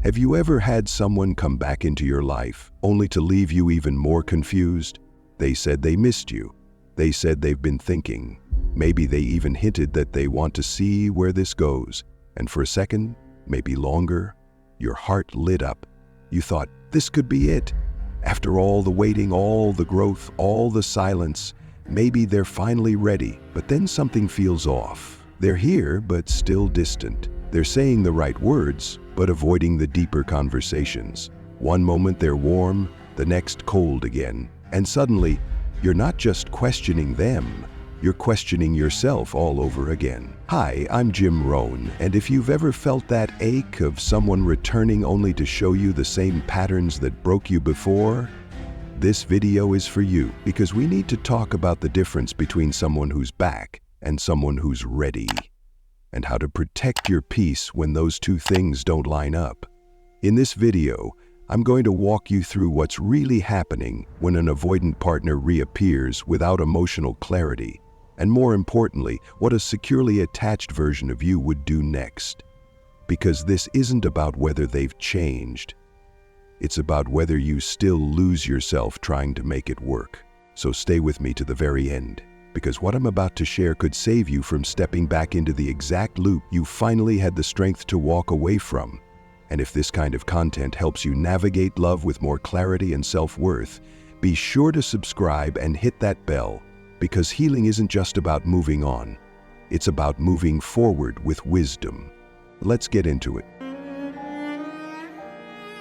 Have you ever had someone come back into your life only to leave you even more confused? They said they missed you. They said they've been thinking. Maybe they even hinted that they want to see where this goes. And for a second, maybe longer, your heart lit up. You thought, this could be it. After all the waiting, all the growth, all the silence, maybe they're finally ready. But then something feels off. They're here, but still distant. They're saying the right words, but avoiding the deeper conversations. One moment they're warm, the next cold again. And suddenly, you're not just questioning them, you're questioning yourself all over again. Hi, I'm Jim Rohn, and if you've ever felt that ache of someone returning only to show you the same patterns that broke you before, this video is for you, because we need to talk about the difference between someone who's back and someone who's ready, and how to protect your peace when those two things don't line up. In this video, I'm going to walk you through what's really happening when an avoidant partner reappears without emotional clarity, and more importantly, what a securely attached version of you would do next. Because this isn't about whether they've changed. It's about whether you still lose yourself trying to make it work. So stay with me to the very end, because what I'm about to share could save you from stepping back into the exact loop you finally had the strength to walk away from. And if this kind of content helps you navigate love with more clarity and self-worth, be sure to subscribe and hit that bell, because healing isn't just about moving on. It's about moving forward with wisdom. Let's get into it.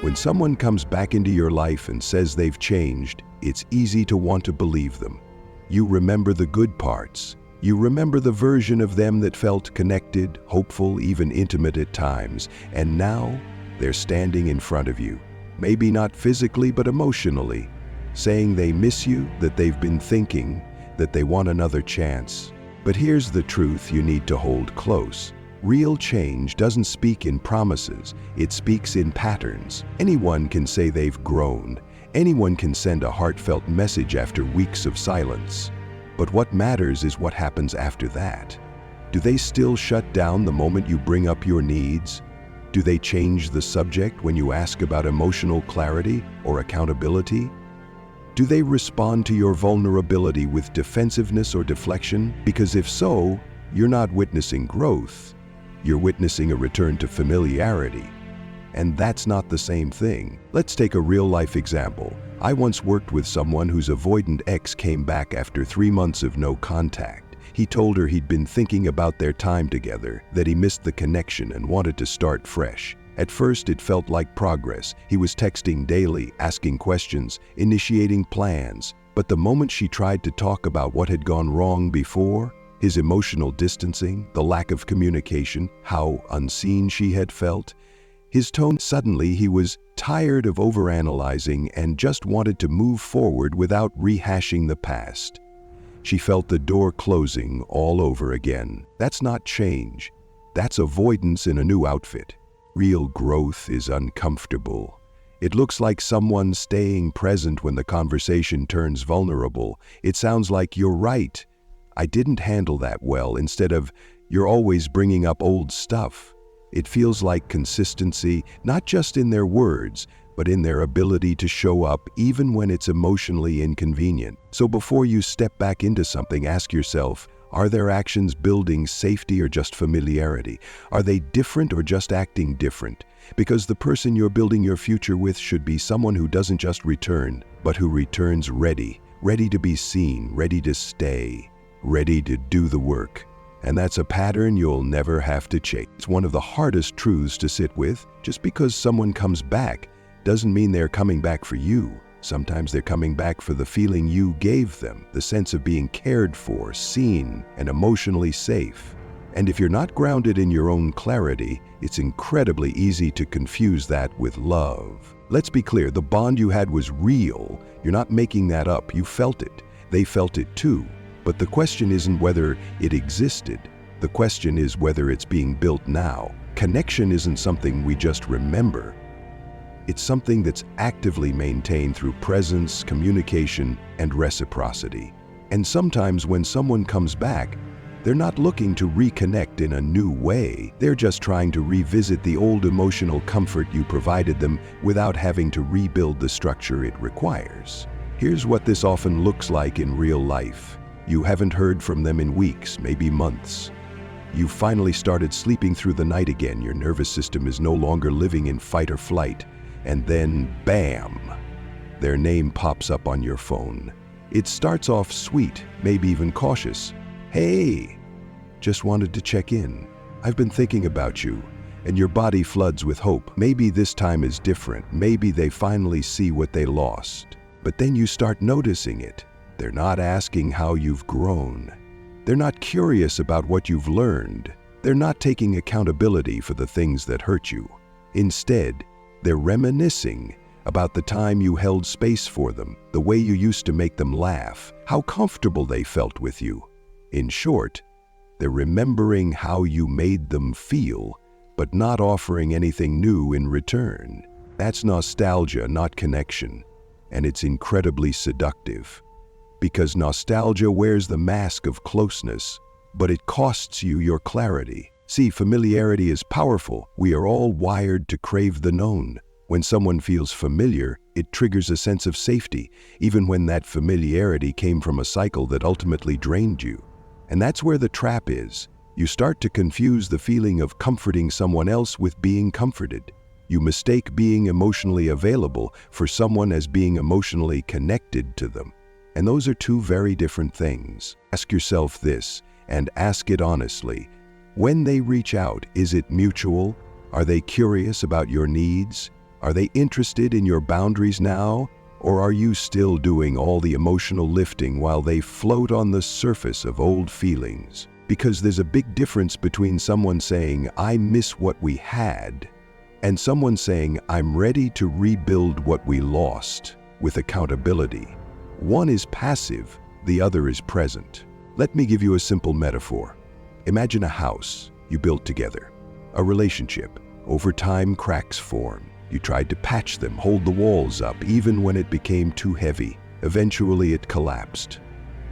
When someone comes back into your life and says they've changed, it's easy to want to believe them. You remember the good parts. You remember the version of them that felt connected, hopeful, even intimate at times. And now, they're standing in front of you. Maybe not physically, but emotionally. Saying they miss you, that they've been thinking, that they want another chance. But here's the truth you need to hold close. Real change doesn't speak in promises, it speaks in patterns. Anyone can say they've grown. Anyone can send a heartfelt message after weeks of silence. But what matters is what happens after that. Do they still shut down the moment you bring up your needs? Do they change the subject when you ask about emotional clarity or accountability? Do they respond to your vulnerability with defensiveness or deflection? Because if so, you're not witnessing growth. You're witnessing a return to familiarity. And that's not the same thing. Let's take a real-life example. I once worked with someone whose avoidant ex came back after 3 months of no contact. He told her he'd been thinking about their time together, that he missed the connection and wanted to start fresh. At first, it felt like progress. He was texting daily, asking questions, initiating plans. But the moment she tried to talk about what had gone wrong before, his emotional distancing, the lack of communication, how unseen she had felt, his tone, suddenly he was tired of overanalyzing and just wanted to move forward without rehashing the past. She felt the door closing all over again. That's not change. That's avoidance in a new outfit. Real growth is uncomfortable. It looks like someone staying present when the conversation turns vulnerable. It sounds like, "You're right. I didn't handle that well," instead of, "You're always bringing up old stuff." It feels like consistency, not just in their words, but in their ability to show up even when it's emotionally inconvenient. So before you step back into something, ask yourself, are their actions building safety or just familiarity? Are they different or just acting different? Because the person you're building your future with should be someone who doesn't just return, but who returns ready to be seen, ready to stay, ready to do the work. And that's a pattern you'll never have to change. It's one of the hardest truths to sit with. Just because someone comes back doesn't mean they're coming back for you. Sometimes they're coming back for the feeling you gave them, the sense of being cared for, seen, and emotionally safe. And if you're not grounded in your own clarity, it's incredibly easy to confuse that with love. Let's be clear, the bond you had was real. You're not making that up. You felt it. They felt it too. But the question isn't whether it existed. The question is whether it's being built now. Connection isn't something we just remember. It's something that's actively maintained through presence, communication, and reciprocity. And sometimes when someone comes back, They're not looking to reconnect in a new way. They're just trying to revisit the old emotional comfort you provided them without having to rebuild the structure it requires. Here's what this often looks like in real life. You haven't heard from them in weeks, maybe months. You've finally started sleeping through the night again. Your nervous system is no longer living in fight or flight. And then, bam! Their name pops up on your phone. It starts off sweet, maybe even cautious. Hey, just wanted to check in. I've been thinking about you, and your body floods with hope. Maybe this time is different. Maybe they finally see what they lost. But then you start noticing it. They're not asking how you've grown. They're not curious about what you've learned. They're not taking accountability for the things that hurt you. Instead, they're reminiscing about the time you held space for them, the way you used to make them laugh, how comfortable they felt with you. In short, they're remembering how you made them feel, but not offering anything new in return. That's nostalgia, not connection. And it's incredibly seductive. Because nostalgia wears the mask of closeness, but it costs you your clarity. See, familiarity is powerful. We are all wired to crave the known. When someone feels familiar, it triggers a sense of safety, even when that familiarity came from a cycle that ultimately drained you. And that's where the trap is. You start to confuse the feeling of comforting someone else with being comforted. You mistake being emotionally available for someone as being emotionally connected to them. And those are two very different things. Ask yourself this, and ask it honestly. When they reach out, is it mutual? Are they curious about your needs? Are they interested in your boundaries now? Or are you still doing all the emotional lifting while they float on the surface of old feelings? Because there's a big difference between someone saying, "I miss what we had," and someone saying, "I'm ready to rebuild what we lost," with accountability. One is passive, the other is present. Let me give you a simple metaphor. Imagine a house you built together, a relationship. Over time, cracks form. You tried to patch them, hold the walls up, even when it became too heavy. Eventually, it collapsed.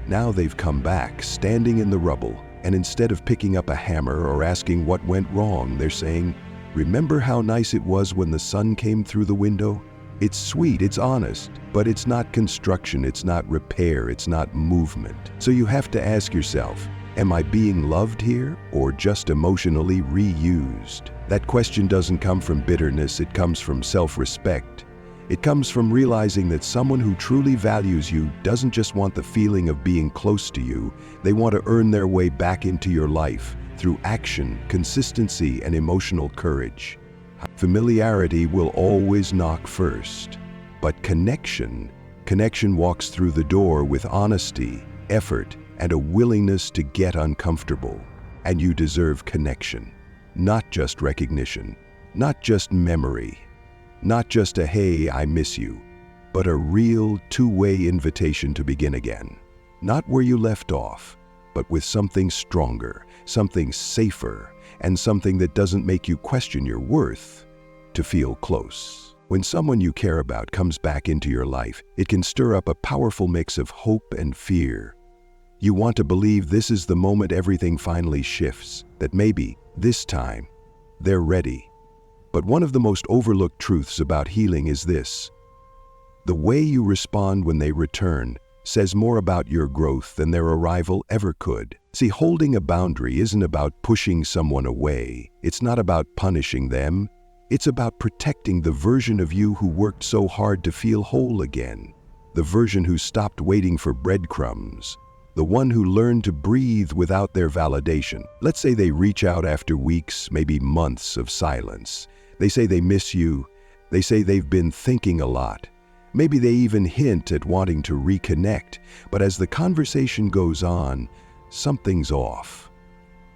Now they've come back, standing in the rubble, and instead of picking up a hammer or asking what went wrong, they're saying, "Remember how nice it was when the sun came through the window?" It's sweet, it's honest, but it's not construction, it's not repair, it's not movement. So you have to ask yourself, am I being loved here or just emotionally reused? That question doesn't come from bitterness, it comes from self-respect. It comes from realizing that someone who truly values you doesn't just want the feeling of being close to you, they want to earn their way back into your life through action, consistency, and emotional courage. Familiarity will always knock first, but connection walks through the door with honesty, effort, and a willingness to get uncomfortable. And you deserve connection, not just recognition, not just memory, not just a "hey, I miss you," but a real two-way invitation to begin again. Not where you left off, but with something stronger, something safer, and something that doesn't make you question your worth. To feel close. When someone you care about comes back into your life, it can stir up a powerful mix of hope and fear. You want to believe this is the moment everything finally shifts, that maybe, this time, they're ready. But one of the most overlooked truths about healing is this: the way you respond when they return says more about your growth than their arrival ever could. See, holding a boundary isn't about pushing someone away. It's not about punishing them. It's about protecting the version of you who worked so hard to feel whole again. The version who stopped waiting for breadcrumbs. The one who learned to breathe without their validation. Let's say they reach out after weeks, maybe months of silence. They say they miss you. They say they've been thinking a lot. Maybe they even hint at wanting to reconnect. But as the conversation goes on, something's off.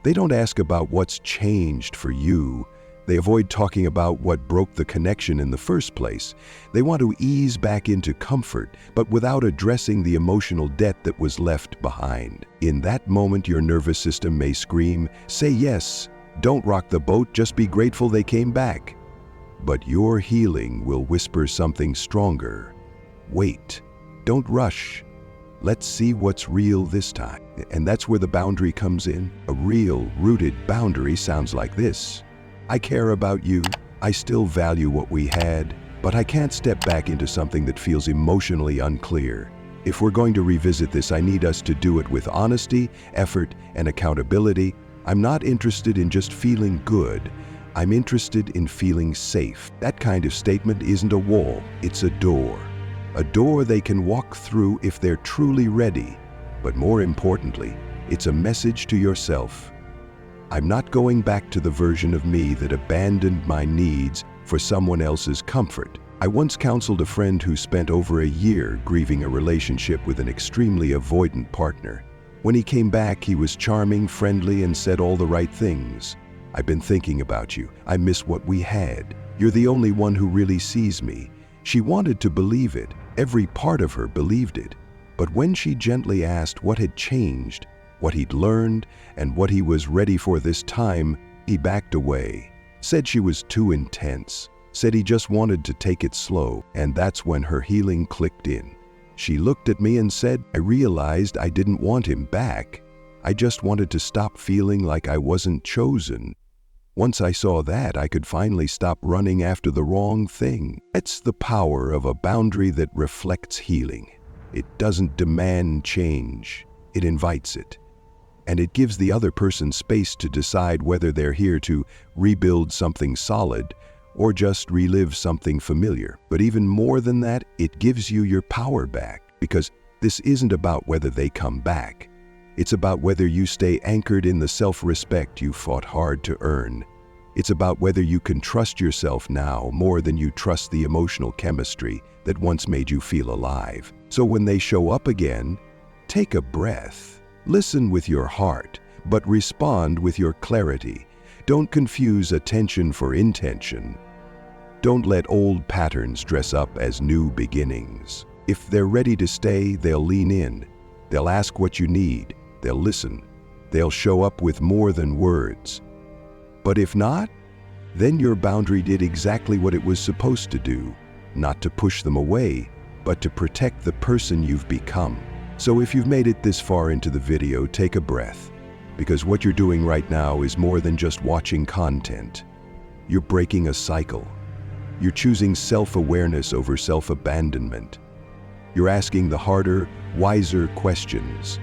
They don't ask about what's changed for you. They avoid talking about what broke the connection in the first place. They want to ease back into comfort, but without addressing the emotional debt that was left behind. In that moment, your nervous system may scream, "Say yes, don't rock the boat, just be grateful they came back." But your healing will whisper something stronger. Wait, don't rush. Let's see what's real this time. And that's where the boundary comes in. A real, rooted boundary sounds like this. I care about you. I still value what we had, but I can't step back into something that feels emotionally unclear. If we're going to revisit this, I need us to do it with honesty, effort, and accountability. I'm not interested in just feeling good. I'm interested in feeling safe. That kind of statement isn't a wall, it's a door. A door they can walk through if they're truly ready. But more importantly, it's a message to yourself. I'm not going back to the version of me that abandoned my needs for someone else's comfort. I once counseled a friend who spent over a year grieving a relationship with an extremely avoidant partner. When he came back, he was charming, friendly, and said all the right things. I've been thinking about you. I miss what we had. You're the only one who really sees me. She wanted to believe it. Every part of her believed it. But when she gently asked what had changed, what he'd learned, and what he was ready for this time, he backed away. Said she was too intense. Said he just wanted to take it slow, and that's when her healing clicked in. She looked at me and said, I realized I didn't want him back. I just wanted to stop feeling like I wasn't chosen. Once I saw that, I could finally stop running after the wrong thing. That's the power of a boundary that reflects healing. It doesn't demand change, it invites it. And it gives the other person space to decide whether they're here to rebuild something solid or just relive something familiar. But even more than that, it gives you your power back, because this isn't about whether they come back. It's about whether you stay anchored in the self-respect you fought hard to earn. It's about whether you can trust yourself now more than you trust the emotional chemistry that once made you feel alive. So when they show up again, take a breath. Listen with your heart, but respond with your clarity. Don't confuse attention for intention. Don't let old patterns dress up as new beginnings. If they're ready to stay, they'll lean in. They'll ask what you need. They'll listen. They'll show up with more than words. But if not, then your boundary did exactly what it was supposed to do, not to push them away, but to protect the person you've become. So if you've made it this far into the video, take a breath, because what you're doing right now is more than just watching content. You're breaking a cycle. You're choosing self-awareness over self-abandonment. You're asking the harder, wiser questions.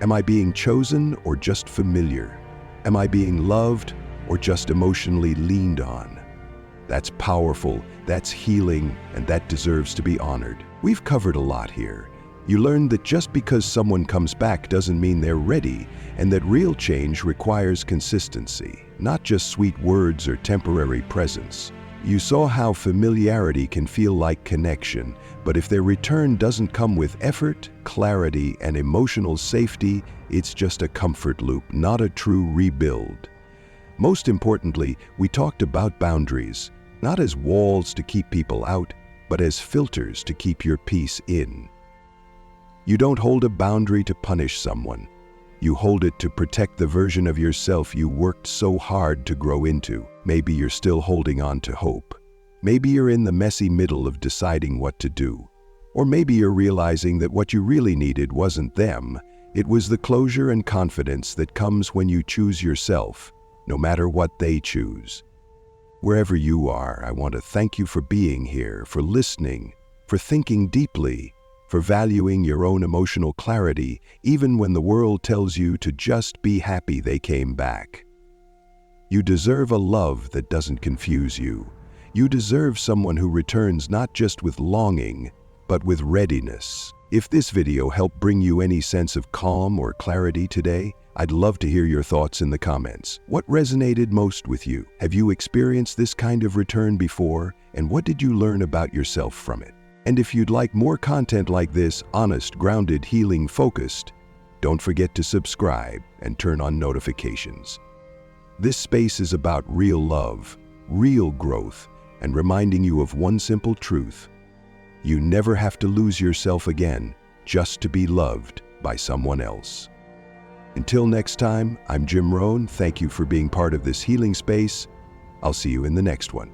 Am I being chosen or just familiar? Am I being loved or just emotionally leaned on? That's powerful, that's healing, and that deserves to be honored. We've covered a lot here. You learned that just because someone comes back doesn't mean they're ready, and that real change requires consistency, not just sweet words or temporary presence. You saw how familiarity can feel like connection, but if their return doesn't come with effort, clarity, and emotional safety, it's just a comfort loop, not a true rebuild. Most importantly, we talked about boundaries, not as walls to keep people out, but as filters to keep your peace in. You don't hold a boundary to punish someone. You hold it to protect the version of yourself you worked so hard to grow into. Maybe you're still holding on to hope. Maybe you're in the messy middle of deciding what to do. Or maybe you're realizing that what you really needed wasn't them. It was the closure and confidence that comes when you choose yourself, no matter what they choose. Wherever you are, I want to thank you for being here, for listening, for thinking deeply, for valuing your own emotional clarity, even when the world tells you to just be happy they came back. You deserve a love that doesn't confuse you. You deserve someone who returns not just with longing, but with readiness. If this video helped bring you any sense of calm or clarity today, I'd love to hear your thoughts in the comments. What resonated most with you? Have you experienced this kind of return before? And what did you learn about yourself from it? And if you'd like more content like this, honest, grounded, healing, focused, don't forget to subscribe and turn on notifications. This space is about real love, real growth, and reminding you of one simple truth. You never have to lose yourself again just to be loved by someone else. Until next time, I'm Jim Rohn. Thank you for being part of this healing space. I'll see you in the next one.